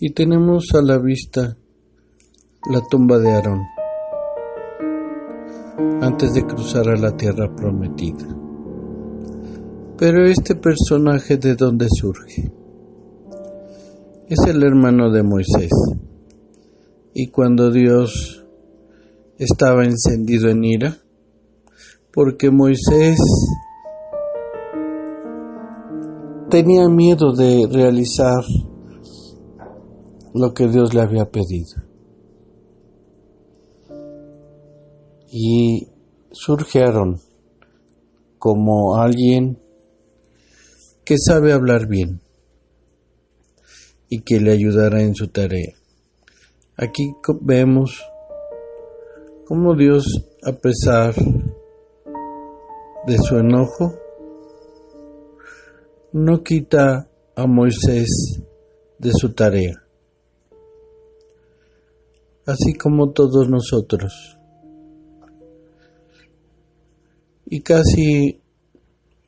Y tenemos a la vista la tumba de Aarón antes de cruzar a la tierra prometida. Pero este personaje, ¿de dónde surge? Es el hermano de Moisés. Y cuando Dios estaba encendido en ira, porque Moisés tenía miedo de realizar lo que Dios le había pedido. Y surge Aarón como alguien que sabe hablar bien y que le ayudará en su tarea. Aquí vemos cómo Dios, a pesar de su enojo, no quita a Moisés de su tarea, así como todos nosotros. Y casi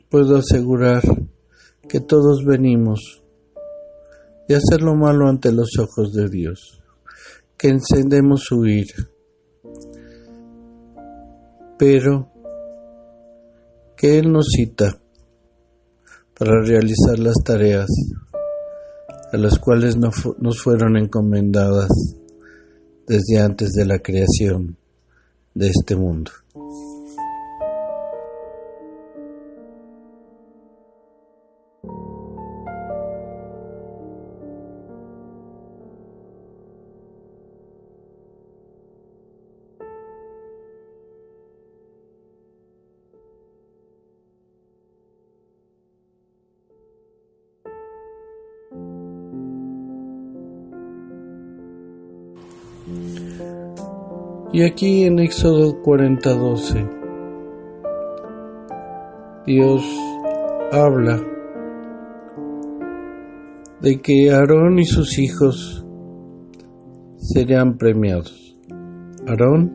puedo asegurar que todos venimos de hacer lo malo ante los ojos de Dios, que encendemos su ira, pero que Él nos cita para realizar las tareas a las cuales nos fueron encomendadas desde antes de la creación de este mundo. Y aquí en Éxodo 40:12, Dios habla de que Aarón y sus hijos serían premiados. Aarón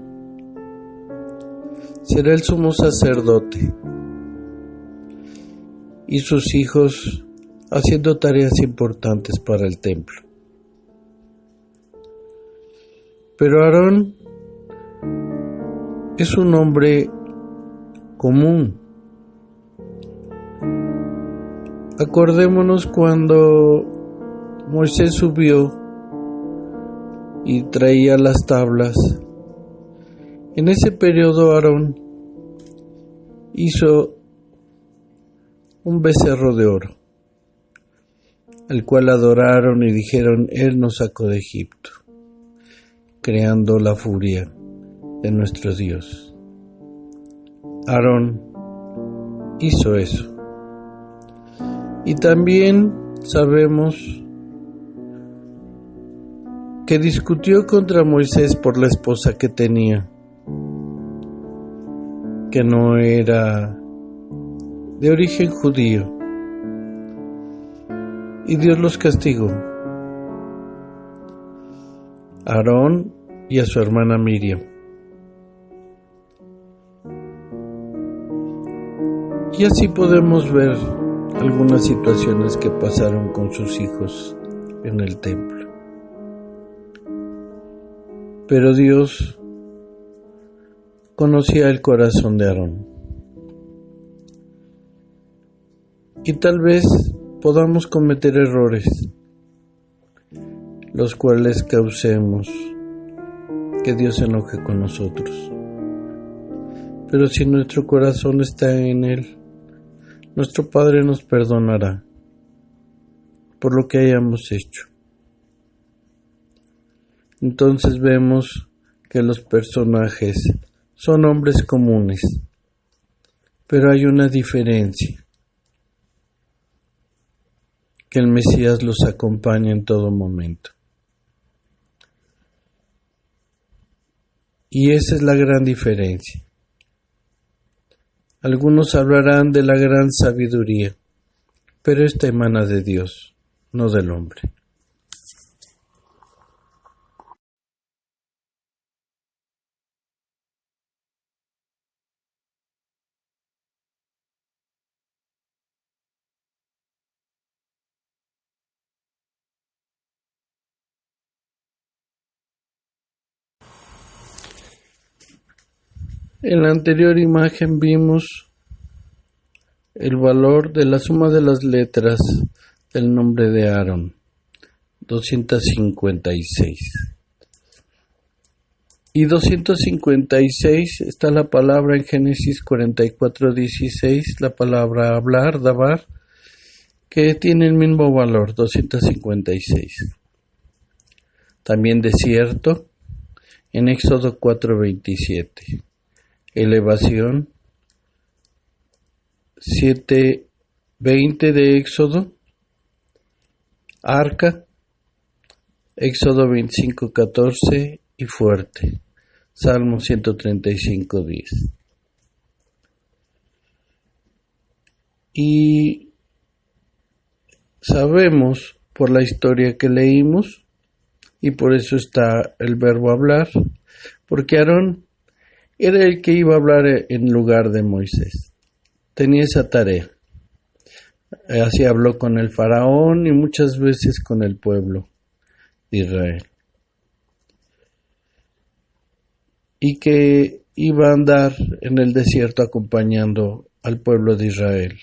será el sumo sacerdote y sus hijos haciendo tareas importantes para el templo. Pero Aarón es un hombre común. Acordémonos cuando Moisés subió y traía las tablas. En ese periodo Aarón hizo un becerro de oro, al cual adoraron y dijeron: Él nos sacó de Egipto, creando la furia de nuestro Dios. Aarón hizo eso. Y también sabemos que discutió contra Moisés por la esposa que tenía, que no era de origen judío, y Dios los castigó, a Aarón y a su hermana Miriam. Y así podemos ver algunas situaciones que pasaron con sus hijos en el templo. Pero Dios conocía el corazón de Aarón. Y tal vez podamos cometer errores, los cuales causemos que Dios se enoje con nosotros. Pero si nuestro corazón está en Él, nuestro Padre nos perdonará por lo que hayamos hecho. Entonces vemos que los personajes son hombres comunes, pero hay una diferencia: que el Mesías los acompaña en todo momento. Y esa es la gran diferencia. Algunos hablarán de la gran sabiduría, pero esta emana de Dios, no del hombre. En la anterior imagen vimos el valor de la suma de las letras del nombre de Aarón, 256. Y 256 está la palabra en Génesis 44:16, la palabra hablar, dabar, que tiene el mismo valor, 256. También desierto, en Éxodo 4:27. Elevación, 7:20 de Éxodo. Arca, Éxodo 25:14 y fuerte, Salmo 135:10. Y sabemos por la historia que leímos, y por eso está el verbo hablar, porque Aarón era el que iba a hablar en lugar de Moisés. Tenía esa tarea. Así habló con el faraón y muchas veces con el pueblo de Israel. Y que iba a andar en el desierto acompañando al pueblo de Israel.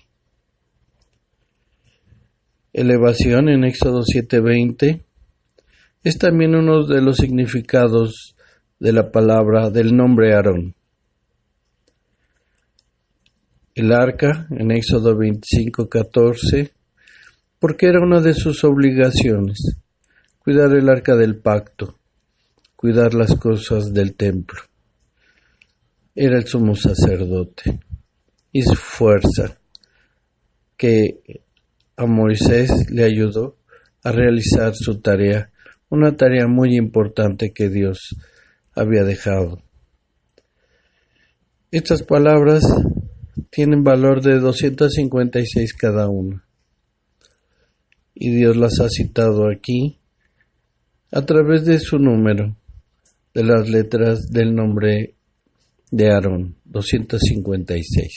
Elevación en Éxodo 7:20 es también uno de los significados de la palabra del nombre Aarón. El arca en Éxodo 25:14, porque era una de sus obligaciones, cuidar el arca del pacto, cuidar las cosas del templo. Era el sumo sacerdote y su fuerza que a Moisés le ayudó a realizar su tarea, una tarea muy importante que Dios había dejado. Estas palabras tienen valor de 256 cada una, y Dios las ha citado aquí a través de su número, de las letras del nombre de Aarón, 256.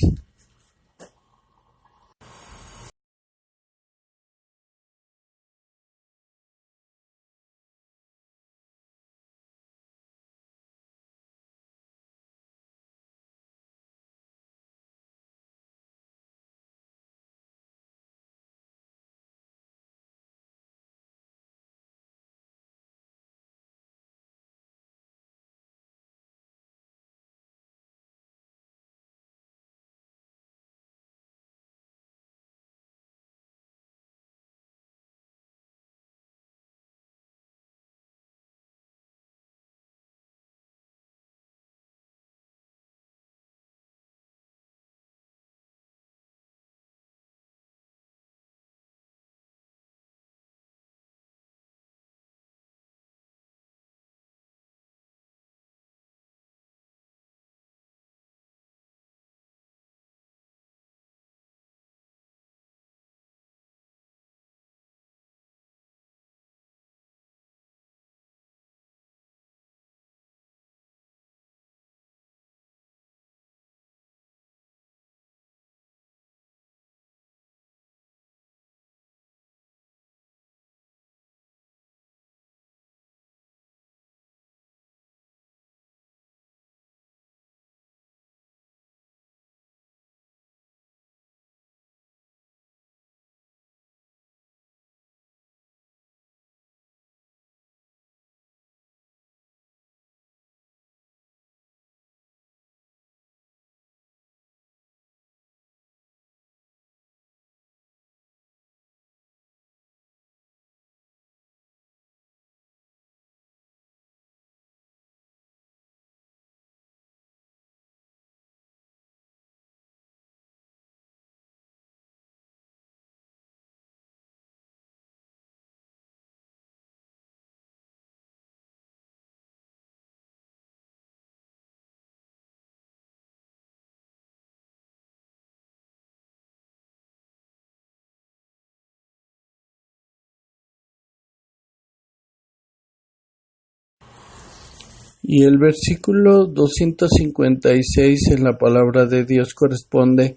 Y el versículo 256 en la palabra de Dios corresponde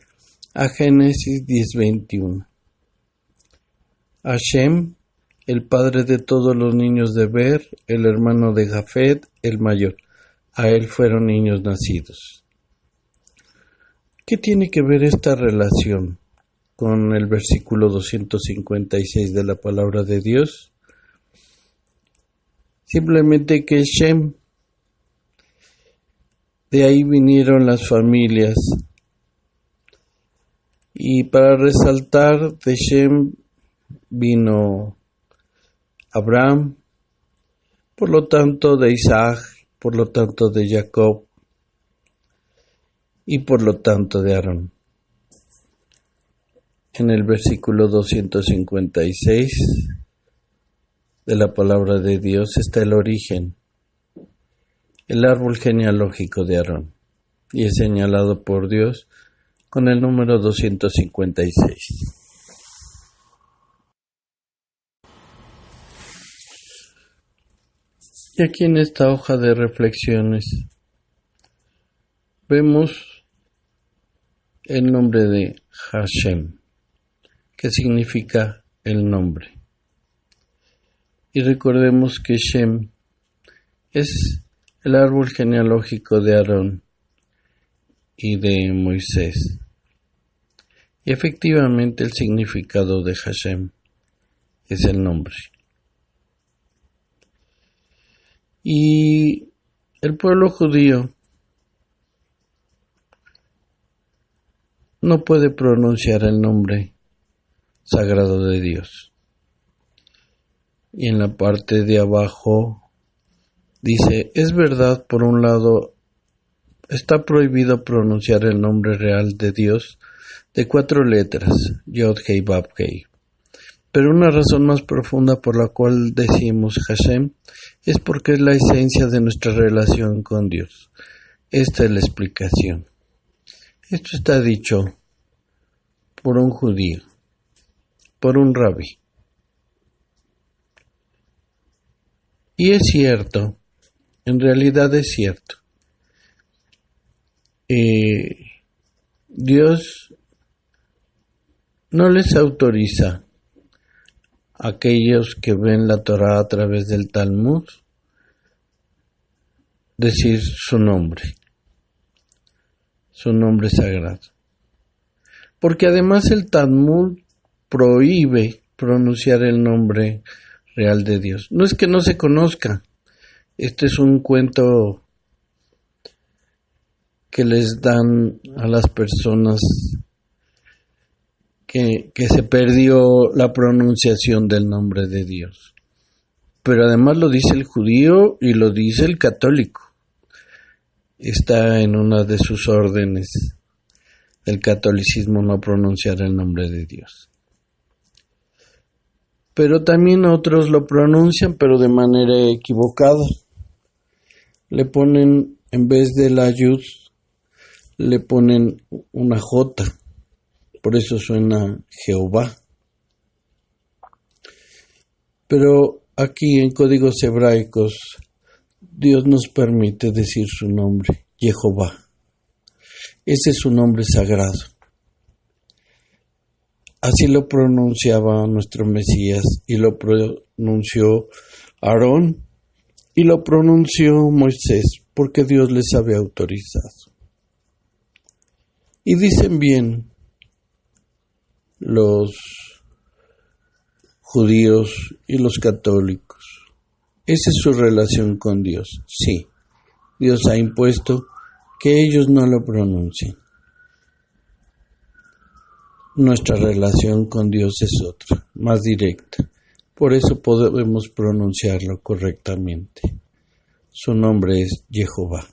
a Génesis 10:21. Hashem, el padre de todos los niños de Ber, el hermano de Jafet, el mayor. A él fueron niños nacidos. ¿Qué tiene que ver esta relación con el versículo 256 de la palabra de Dios? Simplemente que Shem, de ahí vinieron las familias. Y para resaltar, de Shem vino Abraham, por lo tanto de Isaac, por lo tanto de Jacob y por lo tanto de Aarón. En el versículo 256 de la palabra de Dios está el origen, el árbol genealógico de Aarón, y es señalado por Dios con el número 256. Y aquí en esta hoja de reflexiones vemos el nombre de Hashem, que significa el nombre. Y recordemos que Shem es el árbol genealógico de Aarón y de Moisés. Y efectivamente el significado de Hashem es el nombre. Y el pueblo judío no puede pronunciar el nombre sagrado de Dios. Y en la parte de abajo dice, es verdad, por un lado, está prohibido pronunciar el nombre real de Dios de 4 letras, Yod, Hei, Vav, Hei. Pero una razón más profunda por la cual decimos Hashem es porque es la esencia de nuestra relación con Dios. Esta es la explicación. Esto está dicho por un judío, por un rabí. Y es cierto, en realidad es cierto. Dios no les autoriza a aquellos que ven la Torá a través del Talmud decir su nombre sagrado. Porque además el Talmud prohíbe pronunciar el nombre real de Dios. No es que no se conozca. Este es un cuento que les dan a las personas que se perdió la pronunciación del nombre de Dios. Pero además lo dice el judío y lo dice el católico. Está en una de sus órdenes del catolicismo no pronunciar el nombre de Dios. Pero también otros lo pronuncian, pero de manera equivocada. Le ponen, en vez de la yud, le ponen una J. Por eso suena Jehová. Pero aquí en códigos hebraicos, Dios nos permite decir su nombre, Jehová. Ese es su nombre sagrado. Así lo pronunciaba nuestro Mesías y lo pronunció Aarón y lo pronunció Moisés porque Dios les había autorizado. Y dicen bien los judíos y los católicos. Esa es su relación con Dios. Sí, Dios ha impuesto que ellos no lo pronuncien. Nuestra relación con Dios es otra, más directa. Por eso podemos pronunciarlo correctamente. Su nombre es Jehová.